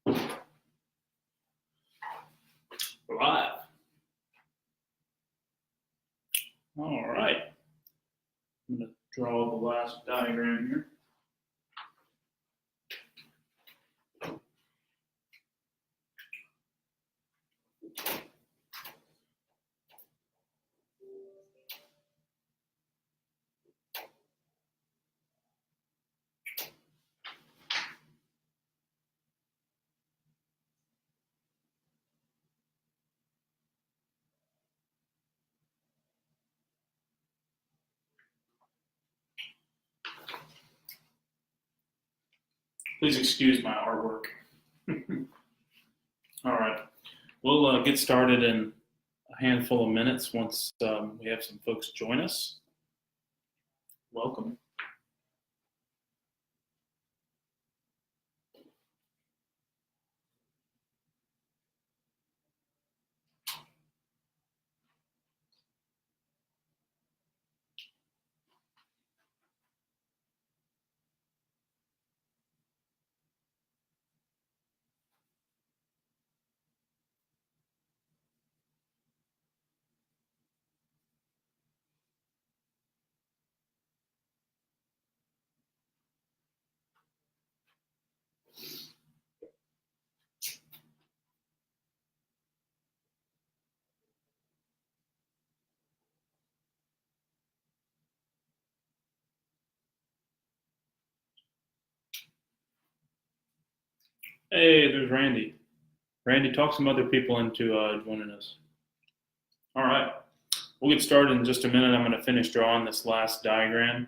We're live. All right. I'm going to draw the last diagram here. Please excuse my artwork. All right. We'll get started in a handful of minutes once we have some folks join us. Welcome. Hey, there's Randy. Randy, talk some other people into joining us. All right. We'll get started in just a minute. I'm going to finish drawing this last diagram.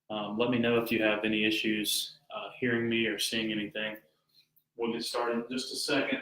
Let me know if you have any issues hearing me or seeing anything. We'll get started in just a second.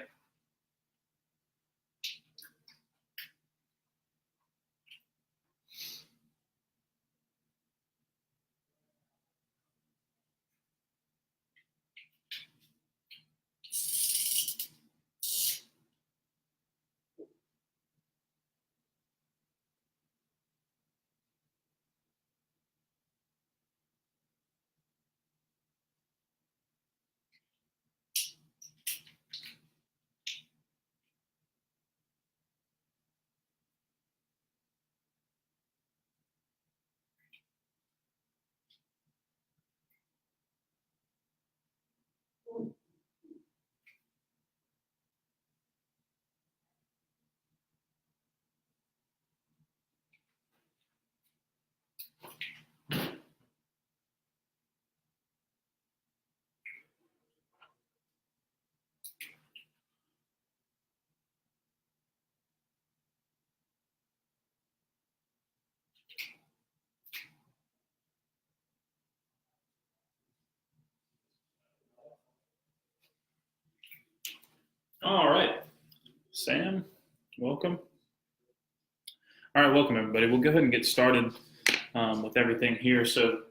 All right. Sam, welcome. All right, welcome everybody. We'll go ahead and get started with everything here. So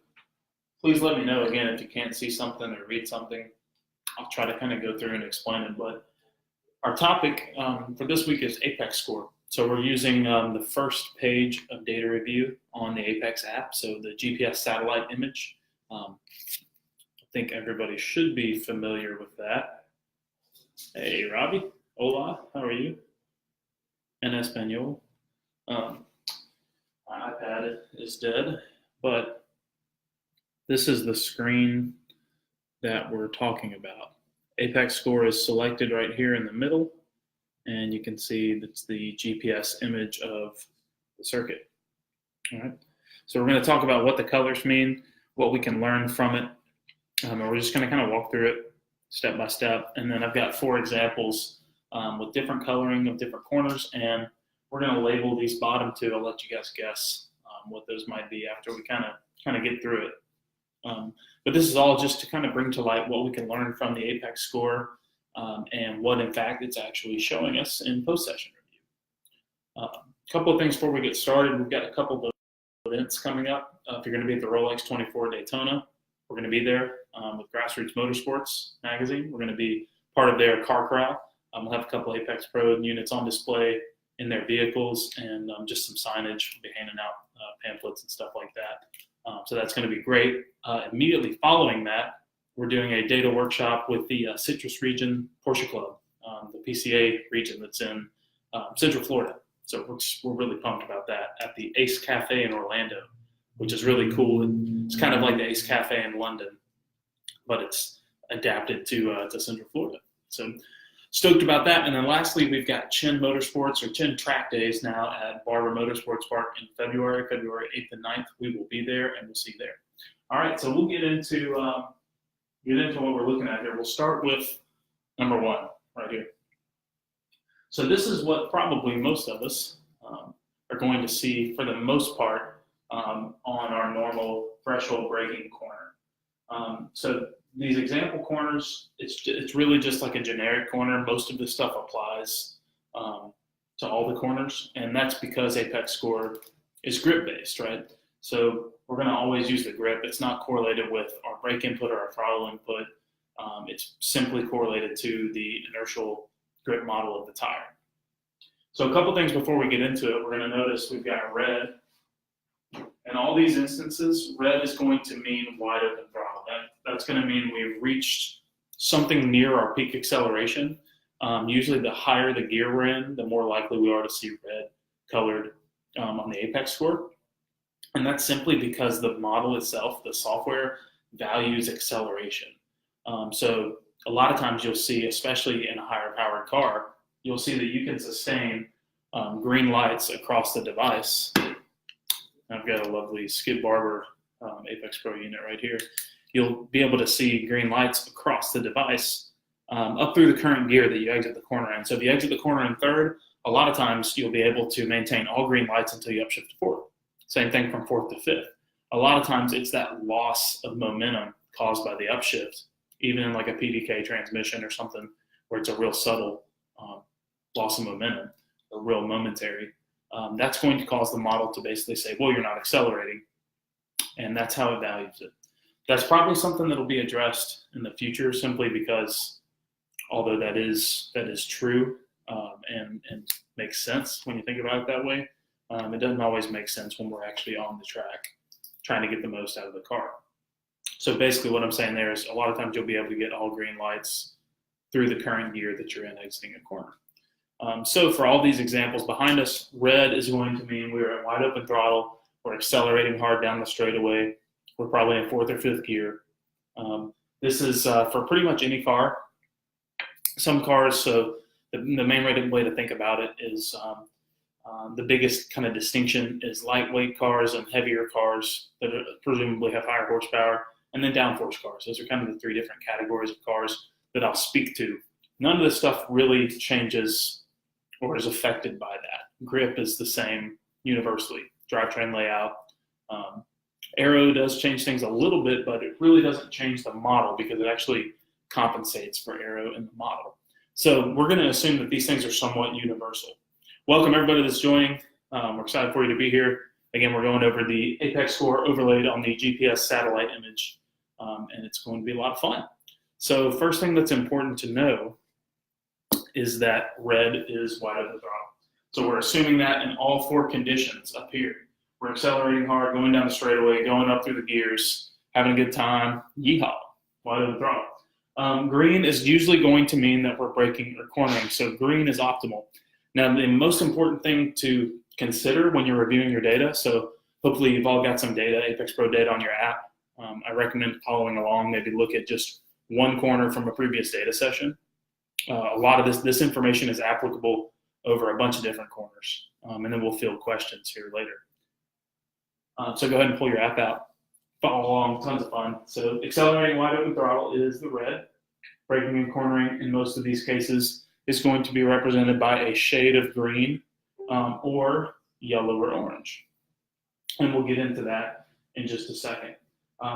please let me know again if you can't see something or read something. I'll try to kind of go through and explain it. But our topic for this week is Apex score. So we're using the first page of data review on the Apex app. So the GPS satellite image. I think everybody should be familiar with that. Hey, Robbie. Hola. How are you? En español. My iPad is dead, but this is the screen that we're talking about. Apex score is selected right here in the middle, and you can see that's the GPS image of the circuit. All right. So we're going to talk about what the colors mean, what we can learn from it, and we're just going to kind of walk through it step by step. And then I've got 4 examples with different coloring of different corners, and we're going to label these bottom 2. I'll let you guys guess what those might be after we kind of get through it. But this is all just to kind of bring to light what we can learn from the Apex score and what, in fact, it's actually showing us in post-session review. A couple of things before we get started. We've got a couple of events coming up. If you're going to be at the Rolex 24 Daytona, we're going to be there with Grassroots Motorsports magazine. We're going to be part of their car corral. We'll have a couple Apex Pro units on display in their vehicles, and just some signage. We'll be handing out pamphlets and stuff like that. So that's going to be great. Immediately following that, we're doing a data workshop with the Citrus Region Porsche Club, the PCA region that's in Central Florida. So we're really pumped about that at the Ace Cafe in Orlando, which is really cool. It's kind of like the Ace Cafe in London, but it's adapted to Central Florida. So stoked about that. And then lastly, we've got Chin Motorsports or Chin Track Days now at Barber Motorsports Park in February 8th and 9th. We will be there, and we'll see you there. All right, so we'll get into what we're looking at here. We'll start with number one right here. So this is what probably most of us are going to see for the most part on our normal threshold braking corner. So these example corners, it's really just like a generic corner. Most of this stuff applies to all the corners, and that's because Apex score is grip based, right? So we're going to always use the grip. It's not correlated with our brake input or our throttle input. It's simply correlated to the inertial grip model of the tire. So a couple things before we get into it, we're going to notice we've got red. In all these instances, red is going to mean wide open throttle. That's going to mean we've reached something near our peak acceleration. Usually the higher the gear we're in, the more likely we are to see red colored on the Apex score. And that's simply because the model itself, the software, values acceleration. So a lot of times you'll see, especially in a higher powered car, you'll see that you can sustain green lights across the device. I've got a lovely Skid Barber Apex Pro unit right here. You'll be able to see green lights across the device up through the current gear that you exit the corner in. So if you exit the corner in third, a lot of times you'll be able to maintain all green lights until you upshift to fourth. Same thing from fourth to fifth. A lot of times it's that loss of momentum caused by the upshift, even in like a PDK transmission or something where it's a real subtle loss of momentum, a real momentary. That's going to cause the model to basically say, well, you're not accelerating. And that's how it values it. That's probably something that'll be addressed in the future simply because although that is true and makes sense when you think about it that way, it doesn't always make sense when we're actually on the track trying to get the most out of the car. So basically what I'm saying there is a lot of times you'll be able to get all green lights through the current gear that you're in exiting a corner. So for all these examples behind us, red is going to mean we're at wide open throttle, we're accelerating hard down the straightaway, we're probably in fourth or fifth gear. This is for pretty much any car. Some cars, so the main way to think about it is the biggest kind of distinction is lightweight cars and heavier cars that presumably have higher horsepower, and then downforce cars. Those are kind of the three different categories of cars that I'll speak to. None of this stuff really changes or is affected by that. Grip is the same universally. Drivetrain layout. Aero does change things a little bit, but it really doesn't change the model because it actually compensates for aero in the model. So we're going to assume that these things are somewhat universal. Welcome everybody that's joining. We're excited for you to be here. Again, we're going over the Apex score overlaid on the GPS satellite image, and it's going to be a lot of fun. So first thing that's important to know is that red is wide open throttle. So we're assuming that in all four conditions up here. We're accelerating hard, going down the straightaway, going up through the gears, having a good time, yeehaw, wide open throttle. Green is usually going to mean that we're braking or cornering, so green is optimal. Now, the most important thing to consider when you're reviewing your data, so hopefully you've all got some data, Apex Pro data on your app. I recommend following along, maybe look at just one corner from a previous data session. A lot of this information is applicable over a bunch of different corners, and then we'll field questions here later. So go ahead and pull your app out. Follow along, tons of fun. So accelerating wide open throttle is the red. Braking and cornering in most of these cases is going to be represented by a shade of green or yellow or orange. And we'll get into that in just a second.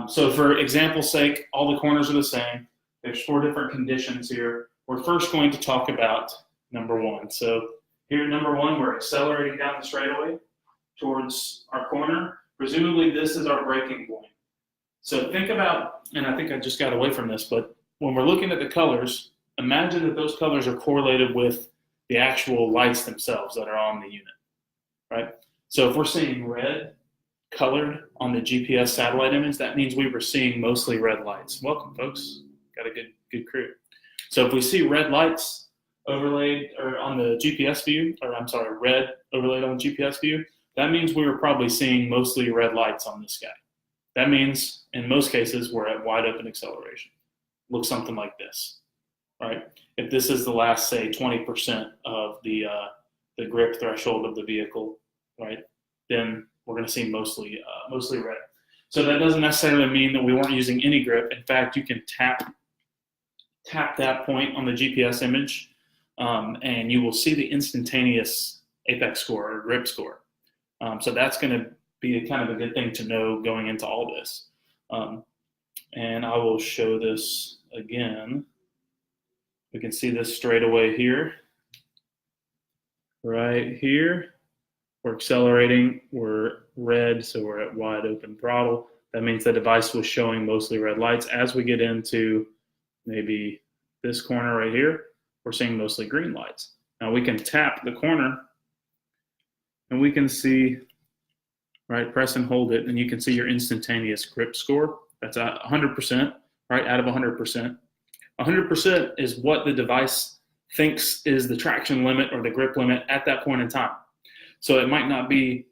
So for example's sake, all the corners are the same. There's four different conditions here. We're first going to talk about number one. So here, number one, we're accelerating down the straightaway towards our corner. Presumably this is our braking point. So think about, and I think I just got away from this, but when we're looking at the colors, imagine that those colors are correlated with the actual lights themselves that are on the unit, right? So if we're seeing red colored on the GPS satellite image, that means we were seeing mostly red lights. Welcome, folks. Got a good crew. So if we see red lights overlaid or on the GPS view, or I'm sorry, red overlaid on the GPS view, that means we were probably seeing mostly red lights on the sky. That means in most cases we're at wide open acceleration. Looks something like this, right? If this is the last, say, 20% of the grip threshold of the vehicle, right, then we're going to see mostly red. So that doesn't necessarily mean that we weren't using any grip. In fact, you can tap that point on the GPS image, and you will see the instantaneous apex score or grip score. So that's going to be kind of a good thing to know going into all this. And I will show this again. We can see this straight away here. Right here, we're accelerating, we're red, so we're at wide open throttle. That means the device was showing mostly red lights. As we get into maybe this corner right here, we're seeing mostly green lights. Now we can tap the corner and we can see, right, press and hold it, and you can see your instantaneous grip score. That's at 100%, right, out of 100%. 100% is what the device thinks is the traction limit or the grip limit at that point in time. So it might not be,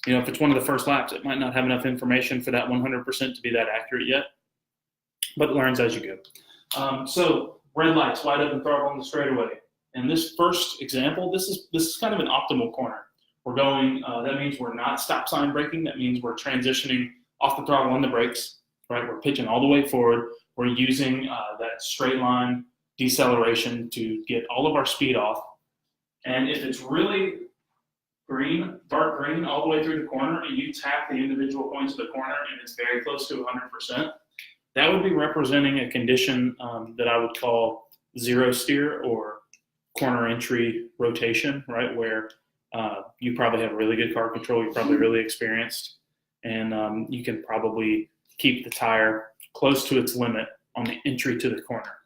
if it's one of the first laps, it might not have enough information for that 100% to be that accurate yet, but it learns as you go. So red lights, wide open throttle on the straightaway. In this first example, this is kind of an optimal corner. We're going, that means we're not stop sign braking. That means we're transitioning off the throttle on the brakes, right? We're pitching all the way forward. We're using that straight line deceleration to get all of our speed off. And if it's really green, dark green, all the way through the corner, and you tap the individual points of the corner and it's very close to 100%, that would be representing a condition that I would call Zerosteer or corner entry rotation, right? Where you probably have really good car control, you're probably really experienced, and you can probably keep the tire close to its limit on the entry to the corner.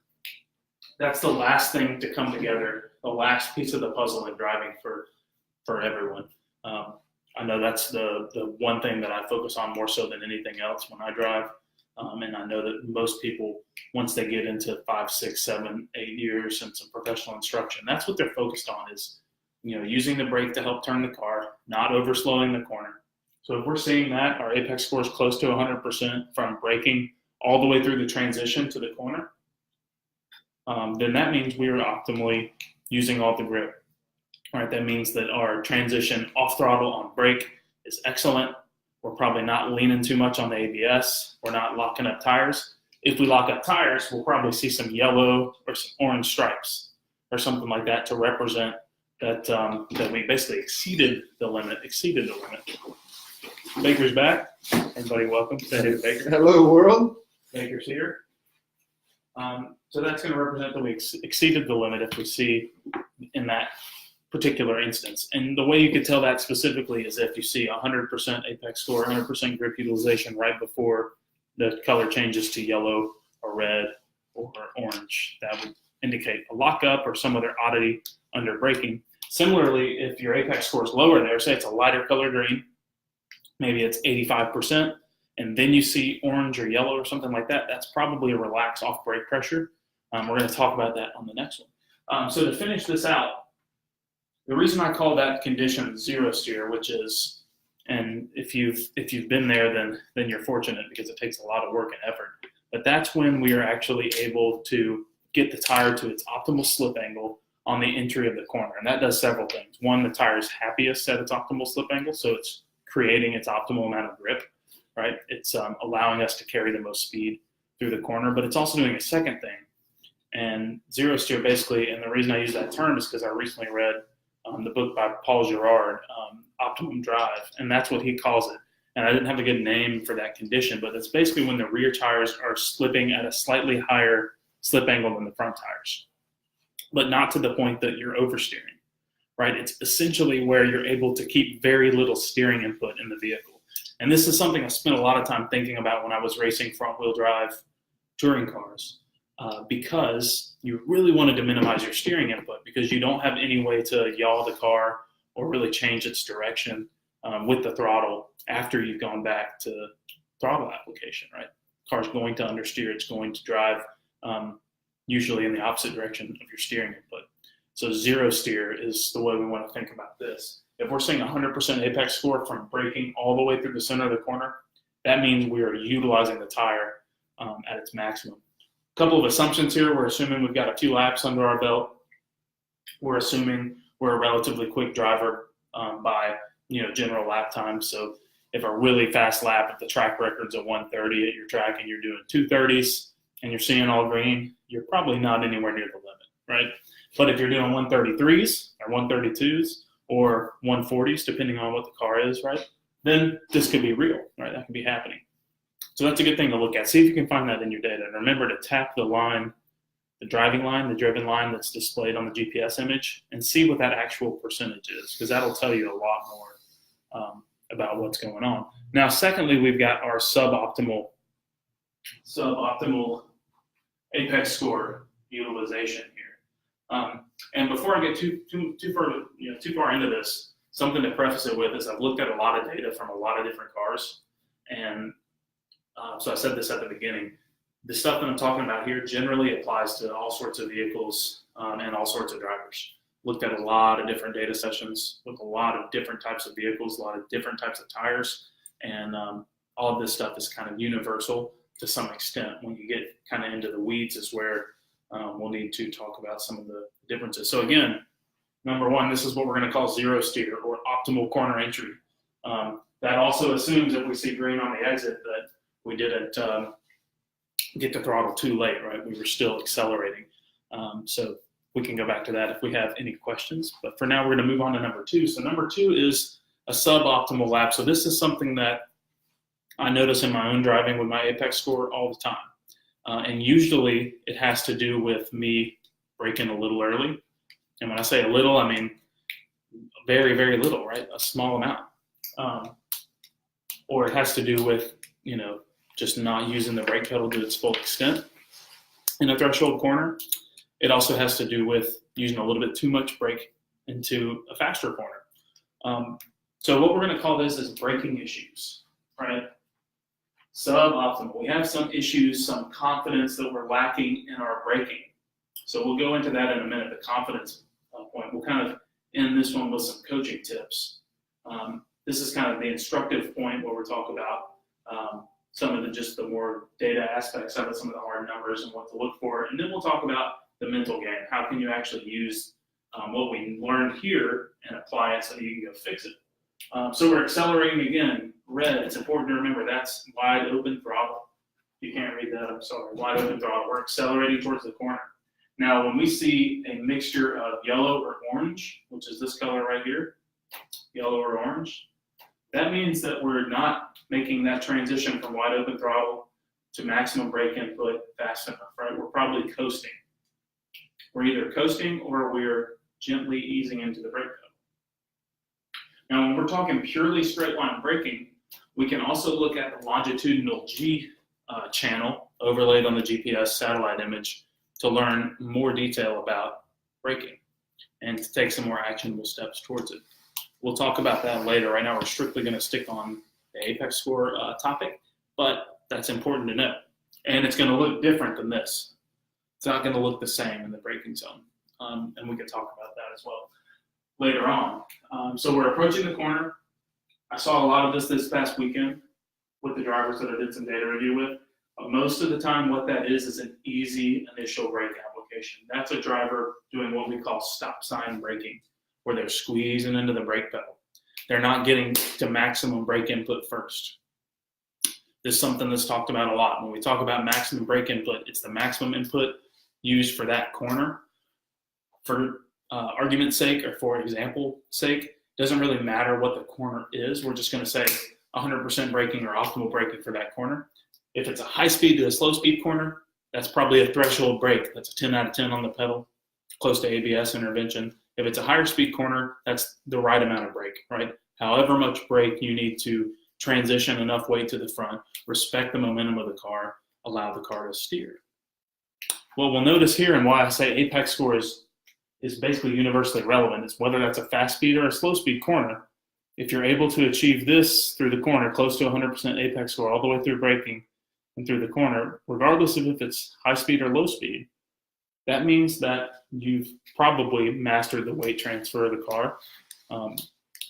That's the last thing to come together, the last piece of the puzzle in driving for everyone. I know that's the one thing that I focus on more so than anything else when I drive. And I know that most people, once they get into 5, 6, 7, 8 years and some professional instruction, that's what they're focused on is, using the brake to help turn the car, not overslowing the corner. So if we're seeing that, our apex score is close to 100% from braking all the way through the transition to the corner, then that means we are optimally using all the grip. All right, that means that our transition off throttle on brake is excellent. We're probably not leaning too much on the ABS. We're not locking up tires. If we lock up tires, we'll probably see some yellow or some orange stripes or something like that to represent that we basically exceeded the limit. Baker's back. Everybody welcome. Say hey to Baker. Hello, world. Baker's here. So that's going to represent that we exceeded the limit if we see in that particular instance. And the way you could tell that specifically is if you see 100% apex score, 100% grip utilization right before the color changes to yellow or red or orange. That would indicate a lockup or some other oddity under braking. Similarly, if your apex score is lower there, say it's a lighter color green, maybe it's 85%, and then you see orange or yellow or something like that, that's probably a relaxed off brake pressure. We're going to talk about that on the next one. So to finish this out, the reason I call that condition Zerosteer, which is, and if you've been there, then you're fortunate because it takes a lot of work and effort. But that's when we are actually able to get the tire to its optimal slip angle on the entry of the corner. And that does several things. One, the tire is happiest at its optimal slip angle, so it's creating its optimal amount of grip, right? It's allowing us to carry the most speed through the corner, but it's also doing a second thing. And Zerosteer basically, and the reason I use that term is because I recently read the book by Paul Girard, Optimum Drive, and that's what he calls it. And I didn't have a good name for that condition, but it's basically when the rear tires are slipping at a slightly higher slip angle than the front tires, but not to the point that you're oversteering, right? It's essentially where you're able to keep very little steering input in the vehicle. And this is something I spent a lot of time thinking about when I was racing front-wheel drive touring cars, because you really wanted to minimize your steering input because you don't have any way to yaw the car or really change its direction with the throttle after you've gone back to throttle application, right? Car's going to understeer. It's going to drive usually in the opposite direction of your steering input. So zero steer is the way we want to think about this. If we're seeing 100% apex score from braking all the way through the center of the corner, that means we are utilizing the tire at its maximum. A couple of assumptions here. We're assuming we've got a few laps under our belt. We're assuming we're a relatively quick driver by general lap time. So if a really fast lap, if the track record's at 130 at your track and you're doing 230s and you're seeing all green, you're probably not anywhere near the limit, right? But if you're doing 133s or 132s or 140s, depending on what the car is, right, then this could be real, right? That could be happening. So that's a good thing to look at. See if you can find that in your data. And remember to tap the line, the driving line, the driven line that's displayed on the GPS image, and see what that actual percentage is, because that'll tell you a lot more about what's going on. Now, secondly, we've got our suboptimal apex score utilization here. And before I get too far into this, something to preface it with is I've looked at a lot of data from a lot of different cars, and so I said this at the beginning. The stuff that I'm talking about here generally applies to all sorts of vehicles and all sorts of drivers. Looked at a lot of different data sessions with a lot of different types of vehicles, a lot of different types of tires, and all of this stuff is kind of universal to some extent. When you get kind of into the weeds is where we'll need to talk about some of the differences. So again, number one, this is what we're going to call zero steer or optimal corner entry. That also assumes if we see green on the exit that we didn't get the throttle too late, right? We were still accelerating. So we can go back to that if we have any questions. But for now, we're going to move on to number two. So number two is a suboptimal lap. So this is something that I notice in my own driving with my apex score all the time. And usually it has to do with me braking a little early. And when I say a little, I mean very, very little, right? A small amount. Or it has to do with, just not using the brake pedal to its full extent in a threshold corner. It also has to do with using a little bit too much brake into a faster corner. So what we're going to call this is braking issues, right? Suboptimal. We have some issues, some confidence that we're lacking in our braking. So we'll go into that in a minute, the confidence point. We'll kind of end this one with some coaching tips. This is kind of the instructive point where we're talking about some of the more data aspects of it, some of the hard numbers and what to look for. And then we'll talk about the mental game. How can you actually use what we learned here and apply it so that you can go fix it? So we're accelerating again. Red, it's important to remember that's wide open throttle. You can't read that, I'm sorry. Wide open throttle. We're accelerating towards the corner. Now, when we see a mixture of yellow or orange, which is this color right here, yellow or orange, that means that we're not making that transition from wide open throttle to maximum brake input fast enough, right? We're probably coasting. We're either coasting or we're gently easing into the brake pedal. Now, when we're talking purely straight line braking, we can also look at the longitudinal G channel overlaid on the GPS satellite image to learn more detail about braking and to take some more actionable steps towards it. We'll talk about that later. Right now, we're strictly going to stick on the apex score topic, but that's important to know. And it's going to look different than this. It's not going to look the same in the braking zone. And we can talk about that as well later on. So we're approaching the corner. I saw a lot of this past weekend with the drivers that I did some data review with. Most of the time, what that is an easy initial brake application. That's a driver doing what we call stop sign braking, where they're squeezing into the brake pedal. They're not getting to maximum brake input first. This is something that's talked about a lot. When we talk about maximum brake input, it's the maximum input used for that corner. For argument's sake, or for example sake, it doesn't really matter what the corner is. We're just going to say 100% braking or optimal braking for that corner. If it's a high speed to a slow speed corner, that's probably a threshold brake. That's a 10 out of 10 on the pedal, close to ABS intervention. If it's a higher speed corner, that's the right amount of brake, right? However much brake you need to transition enough weight to the front, respect the momentum of the car, allow the car to steer. What we'll notice here, and why I say apex score is basically universally relevant, is whether that's a fast speed or a slow speed corner, if you're able to achieve this through the corner, close to 100% apex score all the way through braking and through the corner, regardless of if it's high speed or low speed, that means that you've probably mastered the weight transfer of the car.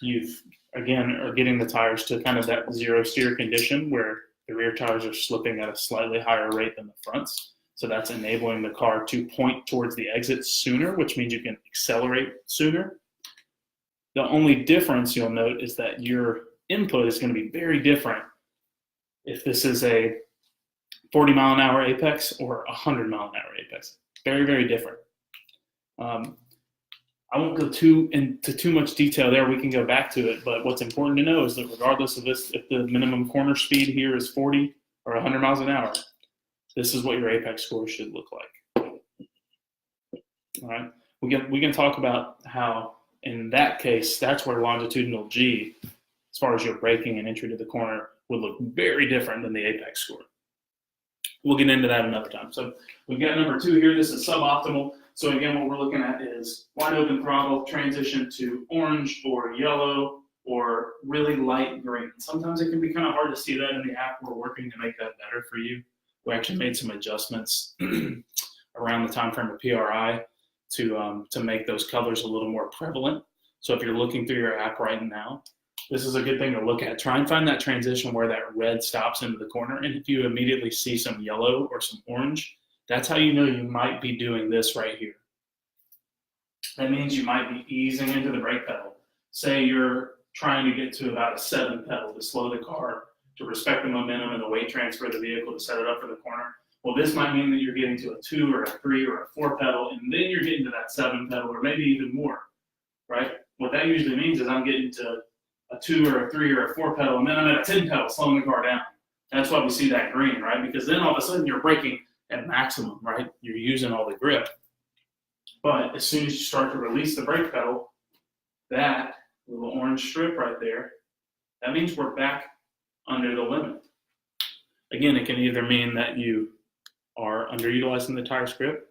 You've, again, are getting the tires to kind of that zero steer condition where the rear tires are slipping at a slightly higher rate than the fronts. So that's enabling the car to point towards the exit sooner, which means you can accelerate sooner. The only difference you'll note is that your input is going to be very different if this is a 40 mile an hour apex or 100 mile an hour apex. Very, very different. I won't go into too much detail there. We can go back to it, but what's important to know is that regardless of this, if the minimum corner speed here is 40 or 100 miles an hour, this is what your apex score should look like. All right, we can talk about how in that case, that's where longitudinal G, as far as your braking and entry to the corner, would look very different than the apex score. We'll get into that another time. So we've got number 2 here. This is suboptimal. So again, what we're looking at is wide open throttle, transition to orange or yellow or really light green. Sometimes it can be kind of hard to see that in the app. We're working to make that better for you. We actually made some adjustments around the time frame of PRI to make those colors a little more prevalent. So if you're looking through your app right now, this is a good thing to look at. Try and find that transition where that red stops into the corner. And if you immediately see some yellow or some orange, that's how you know you might be doing this right here. That means you might be easing into the brake pedal. Say you're trying to get to about a 7 pedal to slow the car, to respect the momentum and the weight transfer of the vehicle to set it up for the corner. Well, this might mean that you're getting to a 2 or a 3 or a 4 pedal, and then you're getting to that 7 pedal or maybe even more, right? What that usually means is I'm getting to a 2 or a 3 or a 4 pedal, and then I'm at a 10 pedal, slowing the car down. That's why we see that green, right? Because then all of a sudden you're braking at maximum, right? You're using all the grip. But as soon as you start to release the brake pedal, that little orange strip right there, that means we're back under the limit. Again, it can either mean that you are underutilizing the tire grip,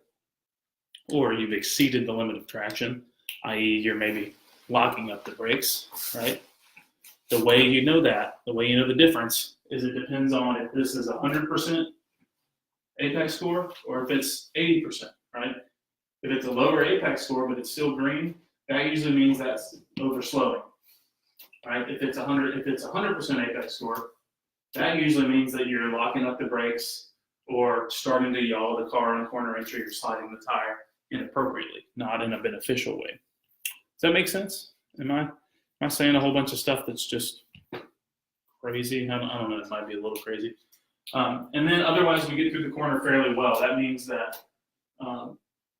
or you've exceeded the limit of traction, i.e. you're maybe locking up the brakes, right? The way you know that, the way you know the difference, is it depends on if this is 100% apex score or if it's 80%, right? If it's a lower apex score but it's still green, that usually means that's overslowing, right? If it's 100% apex score, that usually means that you're locking up the brakes or starting to yaw the car in a corner entry or sliding the tire inappropriately, not in a beneficial way. Does that make sense? Am I saying a whole bunch of stuff that's just crazy? I don't know, it might be a little crazy. And then otherwise we get through the corner fairly well. That means that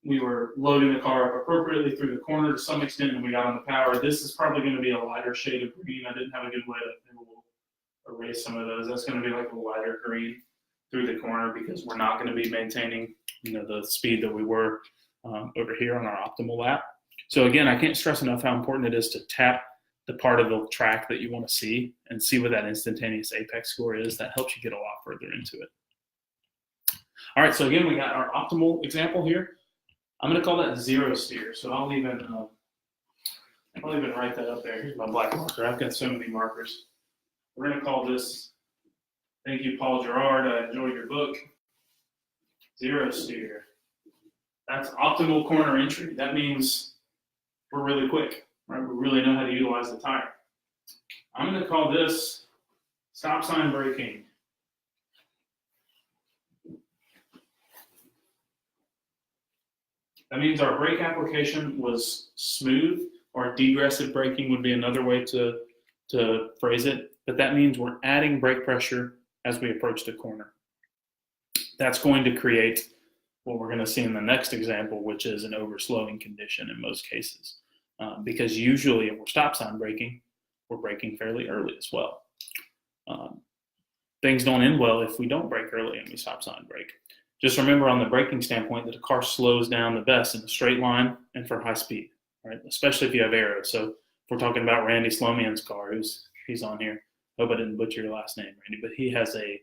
we were loading the car up appropriately through the corner to some extent and we got on the power. This is probably going to be a lighter shade of green. I didn't have a good way to erase some of those. That's going to be like a lighter green through the corner because we're not going to be maintaining, the speed that we were over here on our optimal lap. So again, I can't stress enough how important it is to tap the part of the track that you want to see and see what that instantaneous apex score is. That helps you get a lot further into it. All right, so again, we got our optimal example here. I'm going to call that Zerosteer. So I'll even write that up there. Here's my black marker. I've got so many markers. We're going to call this, thank you, Paul Gerard. I enjoyed your book. Zerosteer. That's optimal corner entry. That means we're really quick, right? We really know how to utilize the tire. I'm going to call this stop sign braking. That means our brake application was smooth, or degressive braking would be another way to phrase it. But that means we're adding brake pressure as we approach the corner. That's going to create what we're going to see in the next example, which is an overslowing condition in most cases. Because usually if we're stop sign braking, we're braking fairly early as well. Things don't end well if we don't brake early and we stop sign brake. Just remember on the braking standpoint that a car slows down the best in a straight line and for high speed, right? Especially if you have arrows. So if we're talking about Randy Slomian's car, he's on here. Hope I didn't butcher your last name, Randy, but he has a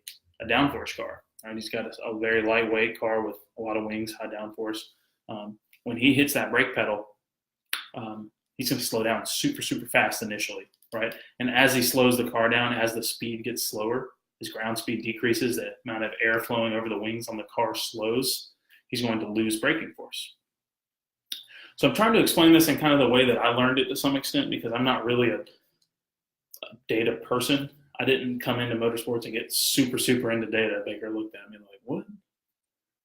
downforce car. Right? He's got a very lightweight car with a lot of wings, high downforce. When he hits that brake pedal, he's going to slow down super, super fast initially, right? And as he slows the car down, as the speed gets slower, his ground speed decreases, the amount of air flowing over the wings on the car slows, he's going to lose braking force. So I'm trying to explain this in kind of the way that I learned it to some extent, because I'm not really a data person. I didn't come into motorsports and get super, super into data. Baker looked at me like, what?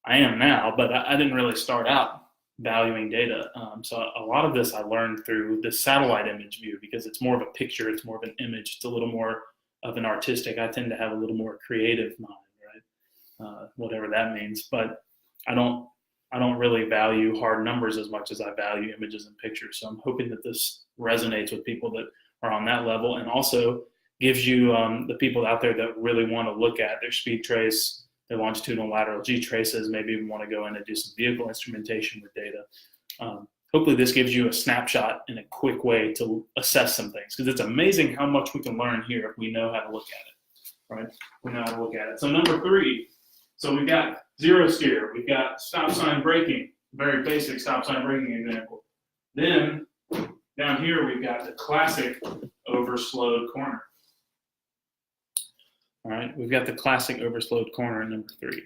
I am now, but I didn't really start out valuing data. So a lot of this I learned through the satellite image view, because it's more of a picture, it's more of an image, it's a little more of an artistic. I tend to have a little more creative mind, right? Whatever that means. But I don't really value hard numbers as much as I value images and pictures. So I'm hoping that this resonates with people that are on that level, and also gives you the people out there that really want to look at their speed trace, their longitudinal lateral G traces, maybe even want to go in and do some vehicle instrumentation with data. Hopefully this gives you a snapshot and a quick way to assess some things, because it's amazing how much we can learn here if we know how to look at it, right? We know how to look at it. So number 3, so we've got Zerosteer, we've got stop sign braking, very basic stop sign braking example. Then down here we've got the classic overslowed corner. All right, we've got the classic overslowed corner in number 3.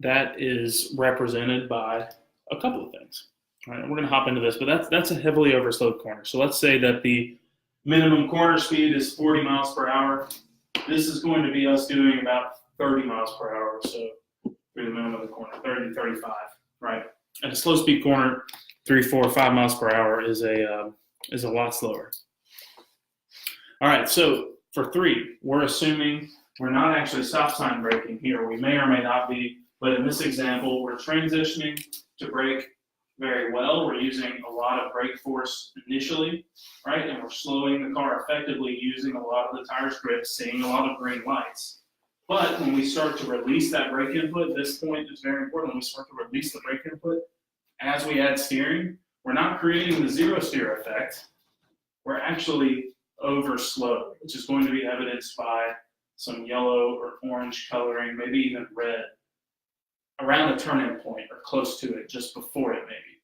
That is represented by a couple of things. All right, we're going to hop into this, but that's a heavily overslowed corner. So let's say that the minimum corner speed is 40 miles per hour. This is going to be us doing about 30 miles per hour or so through the minimum of the corner, 30 to 35, right? At a slow speed corner, 3, 4, 5 miles per hour is a lot slower. All right, so for 3, we're assuming we're not actually stop sign braking here. We may or may not be, but in this example, we're transitioning to brake very well. We're using a lot of brake force initially, right? And we're slowing the car effectively using a lot of the tires grip, seeing a lot of green lights. But when we start to release that brake input, this point is very important. When we start to release the brake input, as we add steering, we're not creating the Zerosteer effect. We're actually overslowed, which is going to be evidenced by some yellow or orange coloring, maybe even red, around the turn-in point or close to it, just before it maybe.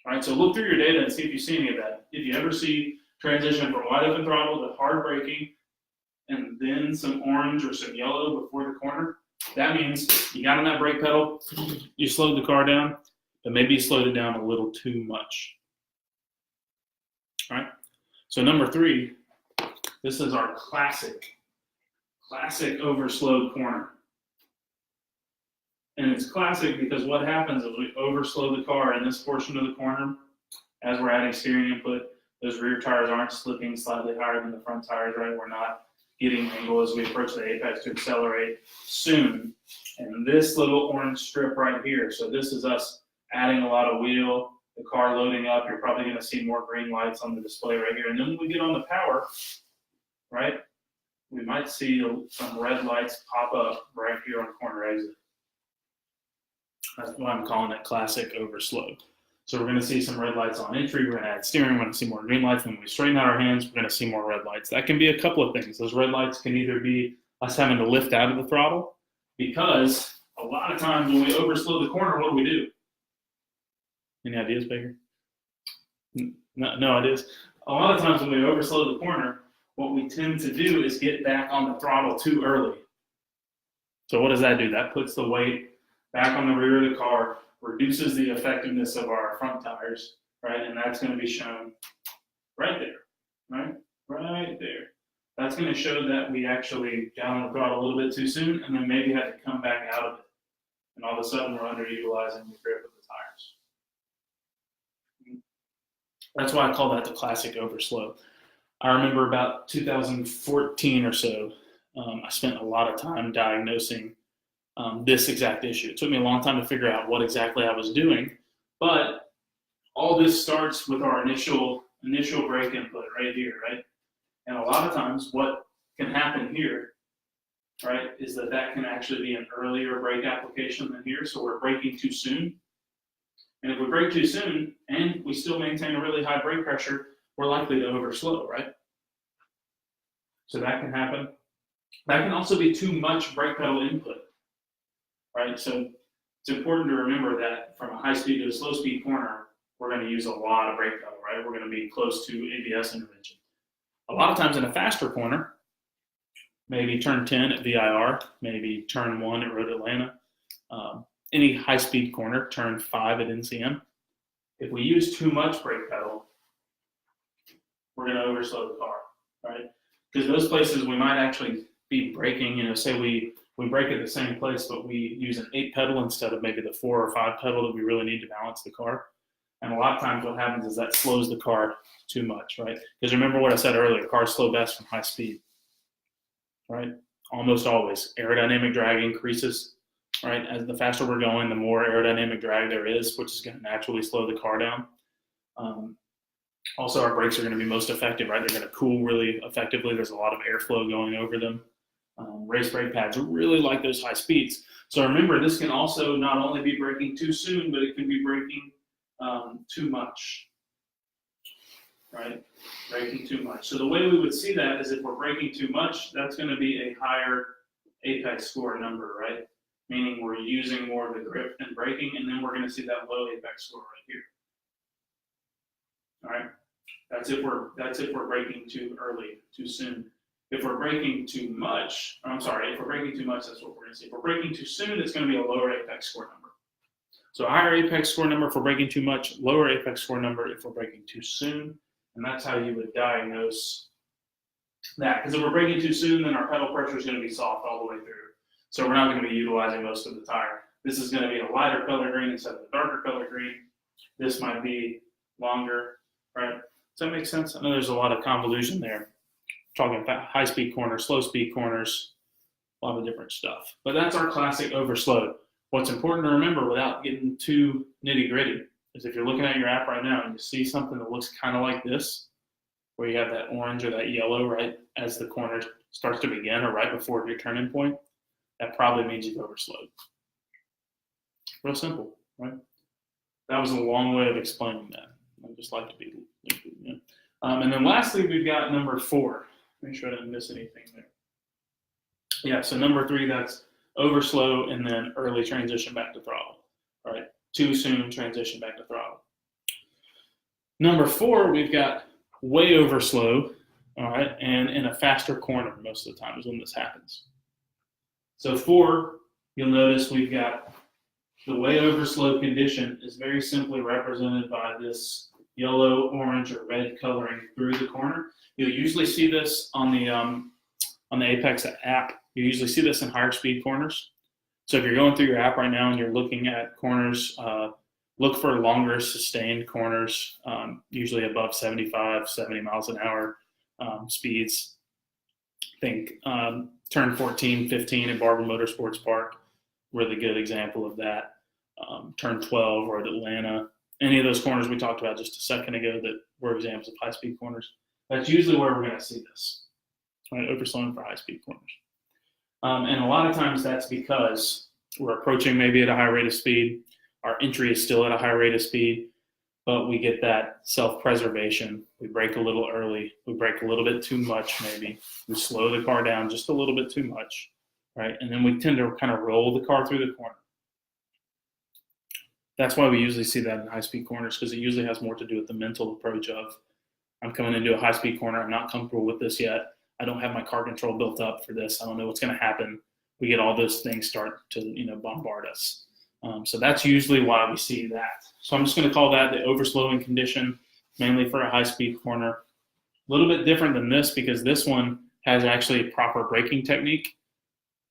All right, so look through your data and see if you see any of that. If you ever see transition from wide open throttle to hard braking, and then some orange or some yellow before the corner, that means you got on that brake pedal, you slowed the car down, but maybe you slowed it down a little too much. All right, so number 3, this is our classic overslowed corner. And it's classic because what happens is we overslow the car in this portion of the corner as we're adding steering input. Those rear tires aren't slipping slightly higher than the front tires, right? We're not getting angle as we approach the apex to accelerate soon. And this little orange strip right here, so this is us adding a lot of wheel, the car loading up. You're probably going to see more green lights on the display right here. And then when we get on the power, right, we might see some red lights pop up right here on corner exit. That's why I'm calling it classic overslowed. So we're going to see some red lights on entry. We're going to add steering. We're going to see more green lights. When we straighten out our hands, we're going to see more red lights. That can be a couple of things. Those red lights can either be us having to lift out of the throttle, because a lot of times when we overslow the corner, what do? Any ideas, Baker? No ideas. A lot of times when we overslow the corner, what we tend to do is get back on the throttle too early. So what does that do? That puts the weight back on the rear of the car, reduces the effectiveness of our front tires, right? And that's going to be shown right there, right? Right there. That's going to show that we actually got on the throttle a little bit too soon, and then maybe had to come back out of it. And all of a sudden we're underutilizing the grip of the tires. That's why I call that the classic overslow. I remember about 2014 or so, I spent a lot of time diagnosing this exact issue. It took me a long time to figure out what exactly I was doing, but all this starts with our initial brake input right here, right? And a lot of times what can happen here, right, is that can actually be an earlier brake application than here, so we're braking too soon. And if we brake too soon and we still maintain a really high brake pressure, we're likely to overslow, right? So that can happen. That can also be too much brake pedal input, right? So it's important to remember that from a high speed to a slow speed corner, we're going to use a lot of brake pedal, right? We're going to be close to ABS intervention. A lot of times in a faster corner, maybe turn 10 at VIR, maybe turn 1 at Road Atlanta, any high-speed corner, turn 5 at NCM. If we use too much brake pedal, we're going to overslow the car, right? Because those places we might actually be braking, say we brake at the same place, but we use an 8 pedal instead of maybe the 4 or 5 pedal that we really need to balance the car. And a lot of times what happens is that slows the car too much, right? Because remember what I said earlier, cars slow best from high speed, right? Almost always. Aerodynamic drag increases, right? As the faster we're going, the more aerodynamic drag there is, which is going to naturally slow the car down. Also, our brakes are going to be most effective, right? They're going to cool really effectively. There's a lot of airflow going over them. Race brake pads really like those high speeds. So remember, this can also not only be braking too soon, but it can be braking too much, right? Braking too much. So the way we would see that is if we're braking too much, that's going to be a higher apex score number, right? Meaning we're using more of the grip and braking, and then we're going to see that low apex score right here. All right, that's if we're braking too early, too soon. If we're braking too much, if we're braking too much, that's what we're going to see. If we're braking too soon, it's going to be a lower apex score number. So a higher apex score number if we're braking too much, lower apex score number if we're braking too soon, and that's how you would diagnose that. Because if we're braking too soon, then our pedal pressure is going to be soft all the way through. So we're not going to be utilizing most of the tire. This is going to be a lighter color green instead of a darker color green. This might be longer, right? Does that make sense? I know there's a lot of convolution there. Talking about high-speed corners, slow-speed corners, a lot of different stuff. But that's our classic overslowed. What's important to remember without getting too nitty-gritty is if you're looking at your app right now and you see something that looks kind of like this, where you have that orange or that yellow right as the corner starts to begin or right before your turning point, that probably means you've overslowed. Real simple, right? That was a long way of explaining that. I just like to be lengthy. Yeah. And then lastly, we've got number 4. Make sure I didn't miss anything there. Yeah, so number 3, that's overslow and then early transition back to throttle. All right, too soon transition back to throttle. Number 4, we've got way overslow, all right, and in a faster corner most of the time is when this happens. So 4, you'll notice we've got the way overslow condition is very simply represented by this yellow, orange, or red coloring through the corner. You'll usually see this on the Apex app. You usually see this in higher speed corners. So if you're going through your app right now and you're looking at corners, look for longer sustained corners, usually above 75, 70 miles an hour speeds. Think turn 14, 15 at Barber Motorsports Park, really good example of that. Turn 12 or at Atlanta. Any of those corners we talked about just a second ago that were examples of high-speed corners. That's usually where we're going to see this, right? Overslowing for high-speed corners. And a lot of times that's because we're approaching maybe at a high rate of speed. Our entry is still at a high rate of speed, but we get that self-preservation. We brake a little early. We brake a little bit too much maybe. We slow the car down just a little bit too much, right? And then we tend to kind of roll the car through the corner. That's why we usually see that in high-speed corners, because it usually has more to do with the mental approach of, I'm coming into a high-speed corner, I'm not comfortable with this yet, I don't have my car control built up for this, I don't know what's going to happen. We get all those things start to bombard us. So that's usually why we see that. So I'm just going to call that the overslowing condition, mainly for a high-speed corner. A little bit different than this because this one has actually a proper braking technique.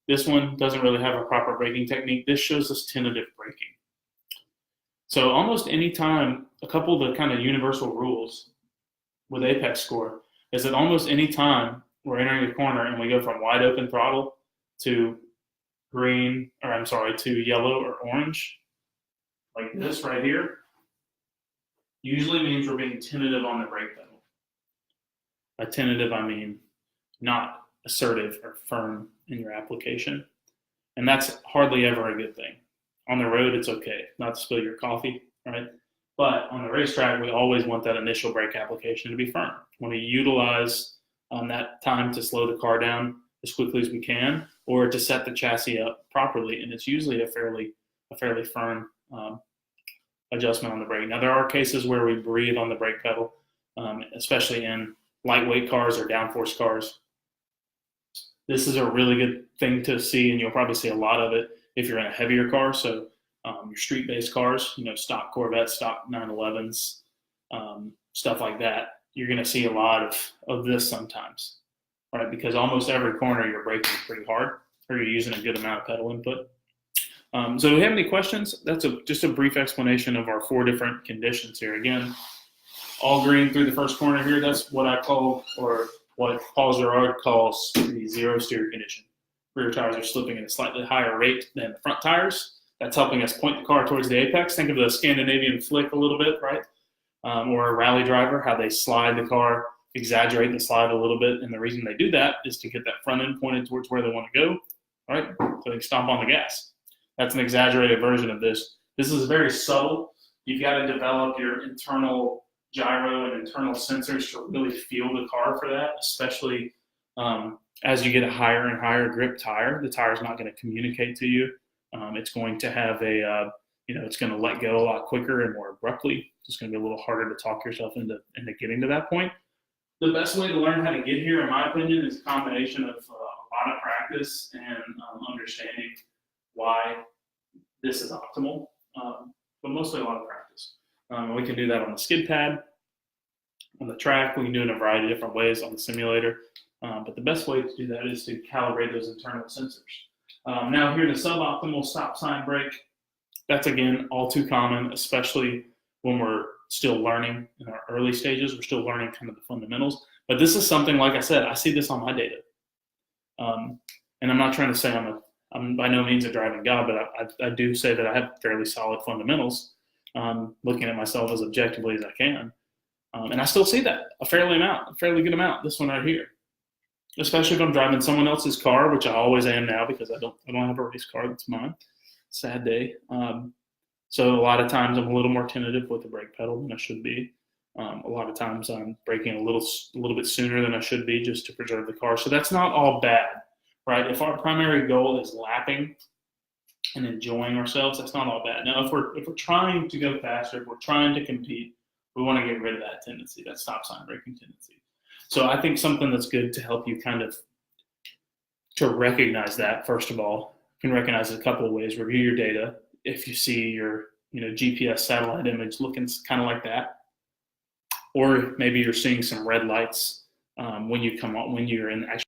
This one doesn't really have a proper braking technique. This shows us tentative braking. So almost any time, a couple of the kind of universal rules with Apex score is that almost any time we're entering a corner and we go from wide open throttle to to yellow or orange, like this right here, usually means we're being tentative on the brake pedal. By tentative, I mean not assertive or firm in your application. And that's hardly ever a good thing. On the road, it's okay not to spill your coffee, right? But on the racetrack, we always want that initial brake application to be firm. We want to utilize that time to slow the car down as quickly as we can, or to set the chassis up properly. And it's usually a fairly firm adjustment on the brake. Now, there are cases where we breathe on the brake pedal, especially in lightweight cars or downforce cars. This is a really good thing to see, and you'll probably see a lot of it if you're in a heavier car. So your street-based cars, stock Corvettes, stock 911s, stuff like that, you're going to see a lot of this sometimes, right? Because almost every corner you're braking pretty hard, or you're using a good amount of pedal input. So do we have any questions? That's just a brief explanation of our 4 different conditions here. Again, all green through the first corner here, that's what I call, or what Paul Gerard calls, the zero steer condition. Rear tires are slipping at a slightly higher rate than the front tires. That's helping us point the car towards the apex. Think of the Scandinavian flick a little bit, right? Or a rally driver, how they slide the car, exaggerate the slide a little bit. And the reason they do that is to get that front end pointed towards where they want to go, right? So they can stomp on the gas. That's an exaggerated version of this. This is very subtle. You've got to develop your internal gyro and internal sensors to really feel the car for that, especially as you get a higher and higher grip tire. The tire is not going to communicate to you. It's going to have it's going to let go a lot quicker and more abruptly. It's going to be a little harder to talk yourself into getting to that point. The best way to learn how to get here, in my opinion, is a combination of a lot of practice and understanding why this is optimal, but mostly a lot of practice. We can do that on the skid pad, on the track. We can do it in a variety of different ways on the simulator. But the best way to do that is to calibrate those internal sensors. Now here, the suboptimal stop sign brake, that's again all too common, especially when we're still learning in our early stages. We're still learning kind of the fundamentals. But this is something, like I said, I see this on my data. And I'm not trying to say I'm by no means a driving god, but I do say that I have fairly solid fundamentals, looking at myself as objectively as I can. And I still see that a fairly good amount, this one right here. Especially if I'm driving someone else's car, which I always am now because I don't have a race car that's mine. Sad day. So a lot of times I'm a little more tentative with the brake pedal than I should be. A lot of times I'm braking a little bit sooner than I should be just to preserve the car. So that's not all bad, right? If our primary goal is lapping and enjoying ourselves, that's not all bad. Now, if we're trying to go faster, if we're trying to compete, we want to get rid of that tendency, that stop sign braking tendency. So I think something that's good to help you kind of to recognize that, first of all, you can recognize it a couple of ways. Review your data. If you see your GPS satellite image looking kind of like that, or maybe you're seeing some red lights when you're in actually